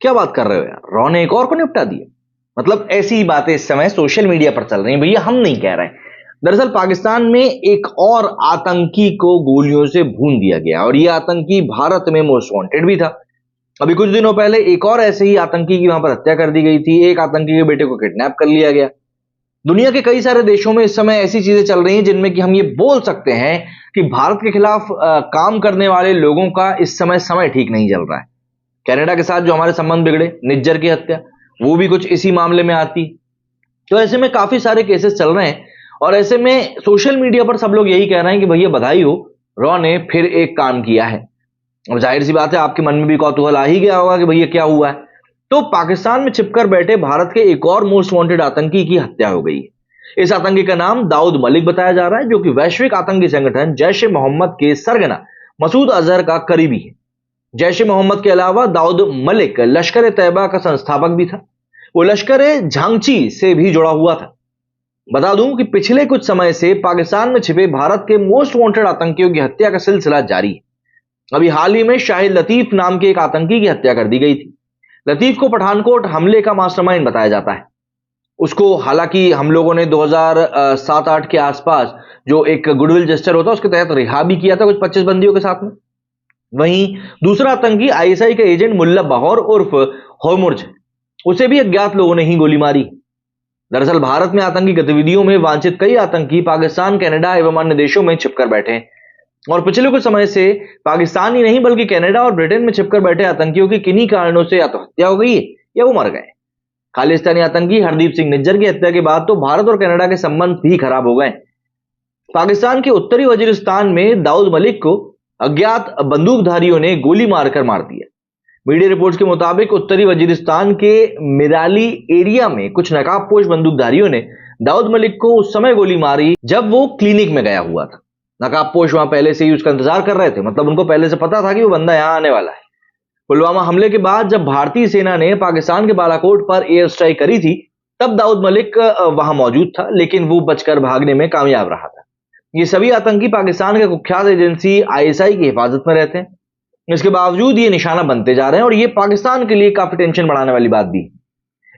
क्या बात कर रहे हो यार, रॉ ने एक और को निपटा दिया? मतलब ऐसी ही बातें इस समय सोशल मीडिया पर चल रही हैं भैया, हम नहीं कह रहे हैं। दरअसल पाकिस्तान में एक और आतंकी को गोलियों से भून दिया गया और यह आतंकी भारत में मोस्ट वांटेड भी था। अभी कुछ दिनों पहले एक और ऐसे ही आतंकी की वहां पर हत्या कर दी गई थी। एक आतंकी के बेटे को किडनैप कर लिया गया। दुनिया के कई सारे देशों में इस समय ऐसी चीजें चल रही हैं जिनमें कि हम ये बोल सकते हैं कि भारत के खिलाफ काम करने वाले लोगों का इस समय समय ठीक नहीं चल रहा है। कनाडा के साथ जो हमारे संबंध बिगड़े, निज्जर की हत्या, वो भी कुछ इसी मामले में आती। तो ऐसे में काफी सारे केसेस चल रहे हैं और ऐसे में सोशल मीडिया पर सब लोग यही कह रहे हैं कि भैया बधाई हो, रॉ ने फिर एक काम किया है। अब जाहिर सी बात है आपके मन में भी कौतूहल आ ही गया होगा कि भैया क्या हुआ है। तो पाकिस्तान में छिपकर बैठे भारत के एक और मोस्ट वांटेड आतंकी की हत्या हो गई है। इस आतंकी का नाम दाऊद मलिक बताया जा रहा है, जो कि वैश्विक आतंकी संगठन जैश ए मोहम्मद के सरगना मसूद अजहर का करीबी है। जैश ए मोहम्मद के अलावा दाऊद मलिक लश्कर ए तैयबा का संस्थापक भी था। वो लश्कर ए झांगची से भी जुड़ा हुआ था। बता दूं कि पिछले कुछ समय से पाकिस्तान में छिपे भारत के मोस्ट वांटेड आतंकियों की हत्या का सिलसिला जारी है। अभी हाल ही में शाहिद लतीफ नाम के एक आतंकी की हत्या कर दी गई थी। लतीफ को पठानकोट हमले का मास्टरमाइंड बताया जाता है। उसको हालांकि हम लोगों ने 2007-8 के आसपास जो एक गुडविल जेस्चर होता है उसके तहत रिहा भी किया था कुछ 25 बंदियों के साथ में। वहीं दूसरा आतंकी आईएसआई का एजेंट मुल्ला बहौर उर्फ होर्मुज, उसे भी अज्ञात लोगों ने ही गोली मारी। दरअसल भारत में आतंकी गतिविधियों में वांछित कई आतंकी पाकिस्तान, कनाडा एवं अन्य देशों में छिपकर बैठे हैं और पिछले कुछ समय से पाकिस्तान ही नहीं बल्कि कनाडा और ब्रिटेन में छिपकर बैठे आतंकियों की किन्हीं कारणों से या तो हत्या हो गई है या वो मर गए। खालिस्तानी आतंकी हरदीप सिंह निज्जर की हत्या के बाद तो भारत और कनाडा के संबंध भी खराब हो गए। पाकिस्तान के उत्तरी वजीरिस्तान में दाऊद मलिक को अज्ञात बंदूकधारियों ने गोली मारकर मार दिया। मीडिया रिपोर्ट्स के मुताबिक उत्तरी वजीरिस्तान के मिराली एरिया में कुछ नकाबपोश बंदूकधारियों ने दाऊद मलिक को उस समय गोली मारी जब वो क्लिनिक में गया हुआ था। नकाबपोश वहां पहले से ही उसका इंतजार कर रहे थे, मतलब उनको पहले से पता था कि वो बंदा यहां आने वाला है। पुलवामा हमले के बाद जब भारतीय सेना ने पाकिस्तान के बालाकोट पर एयर स्ट्राइक करी थी, तब दाऊद मलिक वहां मौजूद था, लेकिन वो बचकर भागने में कामयाब रहा था। ये सभी आतंकी पाकिस्तान के कुख्यात एजेंसी आईएसआई की हिफाजत में रहते हैं। इसके बावजूद ये निशाना बनते जा रहे हैं और ये पाकिस्तान के लिए काफी टेंशन बढ़ाने वाली बात भी।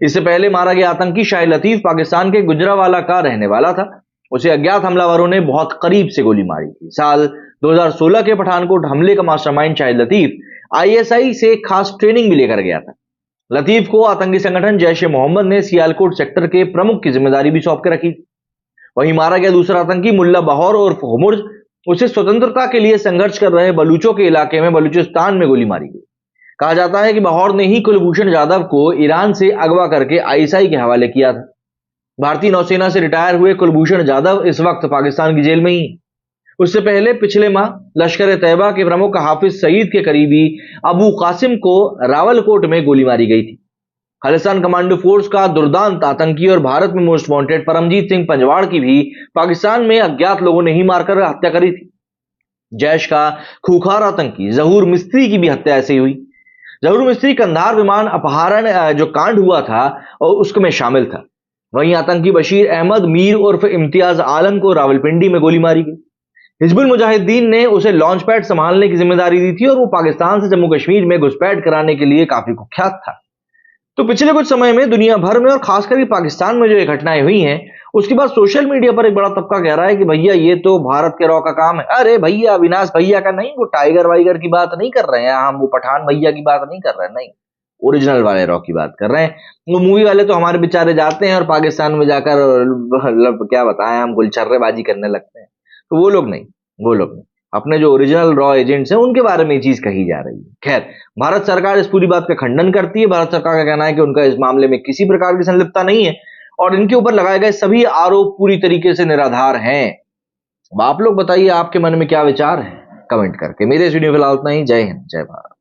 इससे पहले मारा गया आतंकी शाहिद लतीफ पाकिस्तान के गुजरावाला का रहने वाला था। उसे अज्ञात हमलावरों ने बहुत करीब से गोली मारी थी। साल 2016 के पठानकोट हमले का मास्टरमाइंड शाहिद लतीफ आईएसआई से खास ट्रेनिंग भी लेकर गया था। लतीफ को आतंकी संगठन जैश ए मोहम्मद ने सियालकोट सेक्टर के प्रमुख की जिम्मेदारी भी सौंप के रखी। वहीं मारा गया दूसरा आतंकी मुल्ला बहौर उर्फ हुमुर्ज, उसे स्वतंत्रता के लिए संघर्ष कर रहे बलूचों के इलाके में बलूचिस्तान में गोली मारी गई। कहा जाता है कि बहौर ने ही कुलभूषण जाधव को ईरान से अगवा करके आईएसआई के हवाले किया था। भारतीय नौसेना से रिटायर हुए कुलभूषण जाधव इस वक्त पाकिस्तान की जेल में ही। उससे पहले पिछले माह लश्कर ए तैयबा के प्रमुख हाफिज सईद के करीबी अबू कासिम को रावलकोट में गोली मारी गई थी। खालिस्तान कमांडो फोर्स का दुर्दांत आतंकी और भारत में मोस्ट वांटेड परमजीत सिंह पंजवाड़ की भी पाकिस्तान में अज्ञात लोगों ने ही मारकर हत्या करी थी। जैश का खूंखार आतंकी जहूर मिस्त्री की भी हत्या ऐसे ही हुई। जहूर मिस्त्री कंधार विमान अपहरण जो कांड हुआ था और उसमें शामिल था। वहीं आतंकी बशीर अहमद मीर उर्फ इम्तियाज आलम को रावलपिंडी में गोली मारी गई। हिजबुल मुजाहिदीन ने उसे लॉन्च पैड संभालने की जिम्मेदारी दी थी और वो पाकिस्तान से जम्मू कश्मीर में घुसपैठ कराने के लिए काफी कुख्यात था। तो पिछले कुछ समय में दुनिया भर में और खासकर पाकिस्तान में जो ये घटनाएं हुई हैं, उसके बाद सोशल मीडिया पर एक बड़ा तबका कह रहा है कि भैया ये तो भारत के रॉ का काम है। अरे भैया अविनाश भैया का नहीं, वो टाइगर वाइगर की बात नहीं कर रहे हैं हम, वो पठान भैया की बात नहीं कर रहे हैं, नहीं, ओरिजिनल वाले रॉ की बात कर रहे हैं। वो मूवी वाले तो हमारे बेचारे जाते हैं और पाकिस्तान में जाकर मतलब क्या बताएं, हम गुलछर्रेबाजी करने लगते हैं। तो वो लोग नहीं, वो लोग नहीं, अपने जो ओरिजिनल रॉ एजेंट्स हैं उनके बारे में ये चीज कही जा रही है। खैर, भारत सरकार इस पूरी बात का खंडन करती है। भारत सरकार का कहना है कि उनका इस मामले में किसी प्रकार की संलिप्तता नहीं है और इनके ऊपर लगाए गए सभी आरोप पूरी तरीके से निराधार हैं। अब आप लोग बताइए आपके मन में क्या विचार है, कमेंट करके। मेरे इस वीडियो फिलहाल इतना ही। जय हिंद, जय भारत।